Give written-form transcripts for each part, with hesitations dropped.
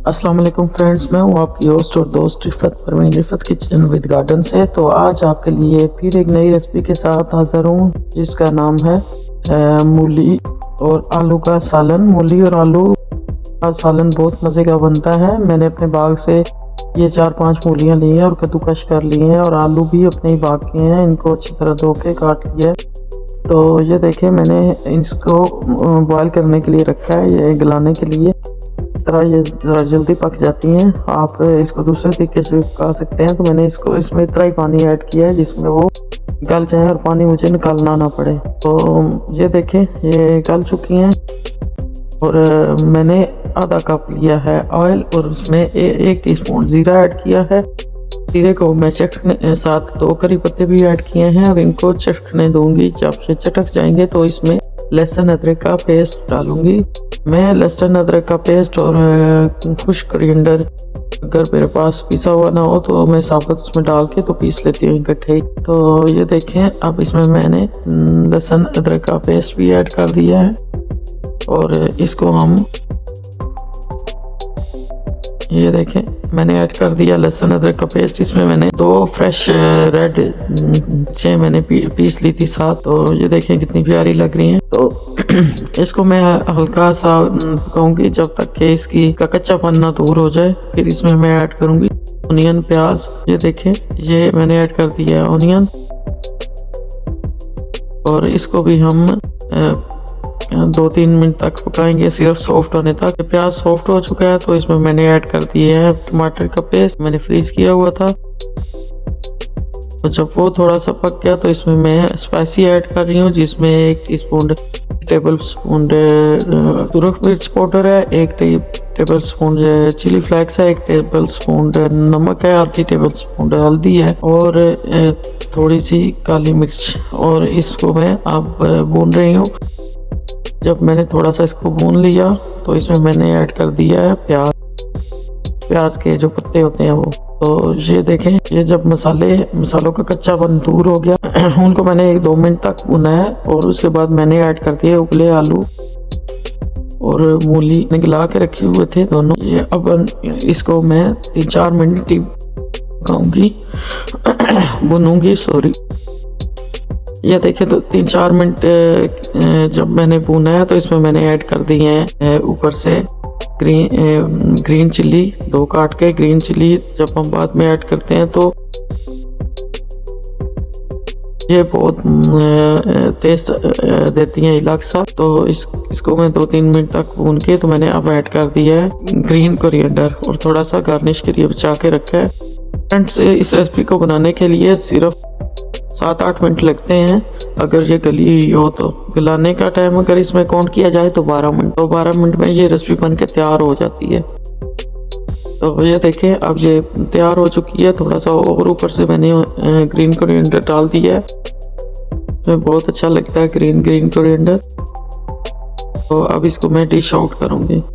अस्सलाम वालेकुम फ्रेंड्स, मैं हूं आपकी होस्ट और दोस्त Rifat Parveen Rifat kitchen with garden से। तो आज आपके लिए फिर एक नई रेसिपी के साथ हाज़िर हूं जिसका नाम है मूली और आलू का सालन। मूली और आलू का सालन बहुत मज़े का बनता है। मैंने अपने बाग से ये 4-5 मूलियाँ ली हैं और कद्दूकश कर लिए हैं, और आलू भी अपने ही बाग के हैं। इनको अच्छी तरह धो के काट लिया है। तो ये देखें, मैंने इसको बॉयल करने के लिए रखा है, ये गलाने के लिए। इस तरह ये ज़रा जल्दी पक जाती हैं। आप इसको दूसरे तरीके से भी पका सकते हैं। तो मैंने इसमें इतना ही पानी ऐड किया है जिसमें वो गल जाए और पानी मुझे निकालना ना पड़े। तो ये देखें, ये गल चुकी हैं। और मैंने आधा कप लिया है ऑयल और उसमें 1 टीस्पून ज़ीरा ऐड किया है। जीरे को मैं चटकने साथ 2 करी पत्ते भी ऐड किए हैं और इनको चटकने दूंगी। जब से चटक जाएंगे तो इसमें लहसुन अदरक का पेस्ट डालूंगी। मैं लहसुन अदरक का पेस्ट और खुश्क कोरिएंडर अगर मेरे पास पिसा हुआ ना हो तो मैं साबुत उसमें डाल के तो पीस लेती हूँ इकट्ठे। तो ये देखें, अब इसमें मैंने लहसुन अदरक का पेस्ट भी ऐड कर दिया है और इसको हम, ये देखें मैंने ऐड कर दिया लहसुन अदरक का पेस्ट। इसमें मैंने 2 फ्रेश रेड मिर्चें मैंने पीस ली थी साथ। तो ये देखें कितनी प्यारी लग रही हैं। तो इसको मैं हल्का सा पकाऊंगी जब तक कि इसकी का कच्चापन ना दूर हो जाए। फिर इसमें मैं ऐड करूंगी ऑनियन, प्याज। ये देखें, ये मैंने ऐड कर दिया है ऑनियन, और इसको भी हम 2-3 मिनट तक पकाएंगे, सिर्फ सॉफ्ट होने तक। प्याज सॉफ्ट हो चुका है तो इसमें मैंने ऐड कर दिए है टमाटर का पेस्ट, मैंने फ्रीज किया हुआ था। तो जब वो थोड़ा सा पक गया तो इसमें मैं स्पाइसी ऐड कर रही हूँ, जिसमें 1 टेबल स्पून सुरख मिर्च पाउडर है, 1 टेबल स्पून चिली फ्लेक्स है, 1 टेबल स्पून नमक है, आधी टेबल स्पून हल्दी है और थोड़ी सी काली मिर्च। और इसको मैं अब भून रही हूँ। जब मैंने थोड़ा सा इसको भून लिया तो इसमें मैंने ऐड कर दिया है प्याज के जो पत्ते होते हैं वो। तो ये देखें, ये जब मसालों का कच्चापन दूर हो गया उनको मैंने 1-2 मिनट तक भुना है। और उसके बाद मैंने ऐड कर दिए उबले आलू और मूली गला के रखे हुए थे दोनों। ये अब इसको मैं 3-4 मिनट पकाऊंगी भुनूंगी, सॉरी। ये देखें, तो 3-4 मिनट जब मैंने भुना है तो इसमें मैंने ऐड कर दिए हैं ऊपर से ग्रीन चिल्ली, 2 काट के ग्रीन चिल्ली। जब हम बाद में ऐड करते हैं तो ये बहुत टेस्ट देती हैं अलग सा। तो इसको मैं 2-3 मिनट तक भून के तो मैंने अब ऐड कर दिया है ग्रीन कोरिएंडर और थोड़ा सा गार्निश के लिए बचा के रखा है। फ्रेंड्स, इस रेसिपी को बनाने के लिए सिर्फ 7-8 मिनट लगते हैं अगर ये गली हुई हो तो। गलाने का टाइम अगर इसमें काउंट किया जाए तो 12 मिनट। तो 12 मिनट में ये रेसिपी बन के तैयार हो जाती है। तो ये देखें, अब ये तैयार हो चुकी है। थोड़ा सा और ऊपर से मैंने ग्रीन कोरिएंडर डाल दिया है, तो बहुत अच्छा लगता है ग्रीन कोरिएंडर। तो अब इसको मैं डिश आउट करूँगी।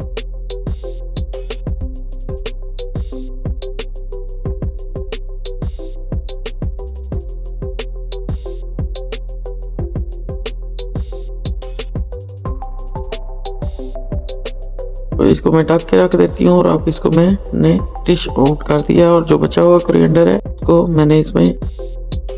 तो इसको मैं ढक के रख देती हूँ और अब इसको मैंने डिश आउट कर दिया है। और जो बचा हुआ कोरिएंडर है उसको मैंने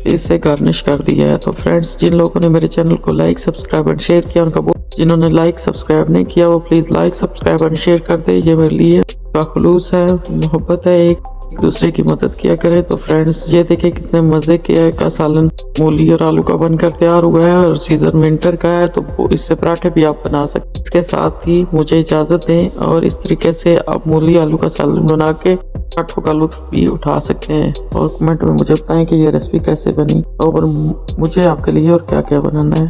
इससे गार्निश कर दिया है। तो फ्रेंड्स, जिन लोगों ने मेरे चैनल को लाइक, सब्सक्राइब एंड शेयर किया उनका बहुत, जिन्होंने लाइक सब्सक्राइब नहीं किया वो please like, subscribe and share कर दे। ये मेरे लिए का खुलूस है, मोहब्बत है, एक दूसरे की मदद किया करें। तो फ्रेंड्स, ये देखें कितने मज़े का सालन मूली और आलू का बनकर तैयार हुआ है और सीज़न विंटर का है, तो इससे पराठे भी आप बना सकते हैं। इसके साथ ही मुझे इजाज़त दें और इस तरीके से आप मूली आलू का सालन बना के पराठों का लुत्फ भी उठा सकते हैं। और कमेंट में मुझे बताएं कि ये रेसिपी कैसे बनी और मुझे आपके लिए और क्या क्या बनाना है।